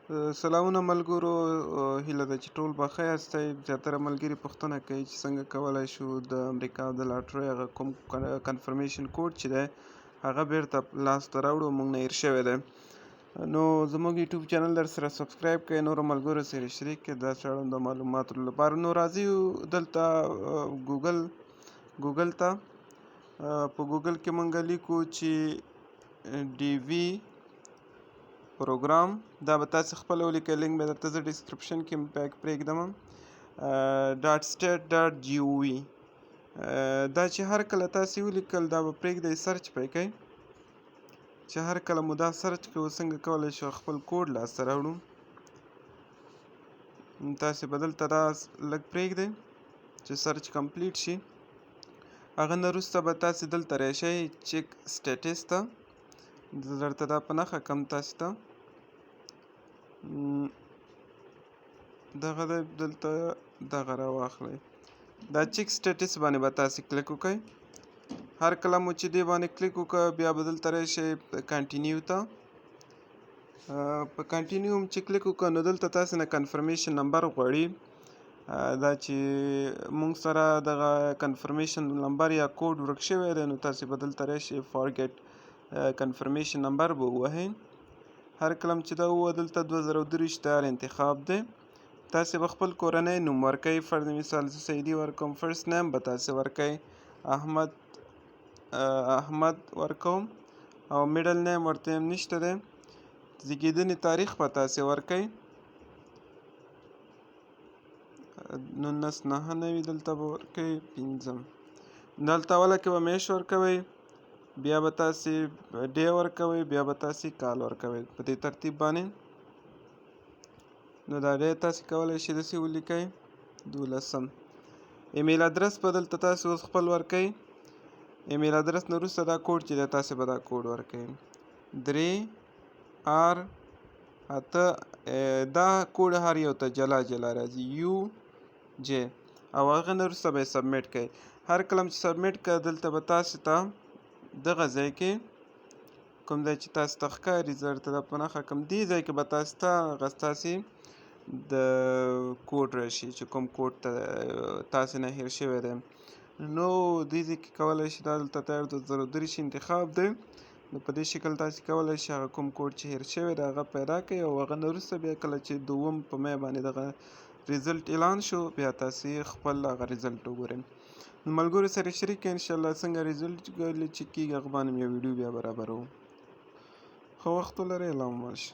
سلامونه ملګرو، هیله ده چې ټول به ښه یاستئ. زیاتره ملګري پوښتنه کوي چې څنګه کولی شو د امریکا د لاټرۍ هغه کوم کنفرمیشن کوډ چې دی هغه بیرته لاسته راوړو، موږ نه هېر شوی دی. نو زموږ یوټیوب چینل در سره سبسکرایب کړئ، نورو ملګرو سره شریک کړئ داسې اړوند معلوماتو لپاره. نو راځئ دلته ګوګل ته په ګوګل کې موږ لیکو چې ډي وي پروګرام، دا به تاسې خپله ولیکئ، لینک به درته زه ډسکرپشن کې پرېږدم. .state.gov دا چې هر کله تاسې ولیکل دا به پرېږدئ، سرچ پرې کوئ. چې هر کله مو دا سرچ کوو څنګه کولی شو خپل کوډ لاسته راوړو. تاسې به دلته دا لږ پرېږدئ چې سرچ کمپلیټ شي. هغه نه وروسته به تاسې دلته راشئ چیک سټیټس ته، زه درته دا په نښه کړم تاسې ته. دغه دی، دلته دغه راواخلئ، دا چیک سټیټس باندې به تاسې کلیک وکړئ. هر کله مو چې دې باندې کلیک وکړ بیا به دلته راشئ کنټینیو ته. په کنټینیو چې کلیک وکړ نو دلته تاسې نه کنفرمیشن نمبر غواړي. دا چې مونږ سره دغه کنفرمیشن نمبر یا کوډ ورک شوی دی نو تاسې به دلته راشئ فارګیټ کنفرمیشن نمبر به ووهئ. هر کله چې دا ووهه دلته 2023 تیار انتخاب دی. تاسې به خپل کورنۍ نوم ورکئ. فرض مثال زه سعیدي ورکوم، فرست نیم به تاسې ورکئ احمد ورکوم، او میډل نیم ورته نشته دی. زیږېدنې تاریخ به تاسې ورکئ 1999 دلته به ورکئ 5. دلته اوله کې به میاشت ورکوئ، بیا به تاسې ډے ورکوئ، بیا به تاسې کال ورکوئ په دې ترتیب باندې. نو دا ډے تاسې کولی شئ داسې ولیکئ 12. ایمیل ادرس به دلته تاسې اوس خپل ورکئ. ایمیل ادرس نه وروسته دا کوډ چې دی تاسې به دا کوډ ورکئ 3R8. دا کوډ هر یو ته جلا جلا راځي UJ، او هغه نه وروسته به یې سبمیټ کړئ. هر کله چې سبمیټ کړه دلته به تاسې ته دغه ځای کې کوم ځای چې تاسې ته ښکاري زه درته دا په نښه کړم، دې ځای کې به تاسې ته هغه ستاسې د کوډ راشي چې کوم کوډ تاسې نه هېر شوی دی. نو دې ځای کې کولی شئ دا دلته تیار 2023 انتخاب دی. نو په دې شکل تاسې کولی شئ هغه کوم کوډ چې هېر شوی دی هغه پیدا کړئ، او هغه نه وروسته بیا کله چې 2 په می باندې دغه ریزلټ اعلان شو بیا تاسې خپل هغه ریزلټ وګورئ. ملګرو سره شریک کړئ انشاءالله څنګه ریزلټ چیک کېږي هغه باندې مې یو ویډیو بیا برابروم. ښه وخت ولرئ، الله مو مل شه.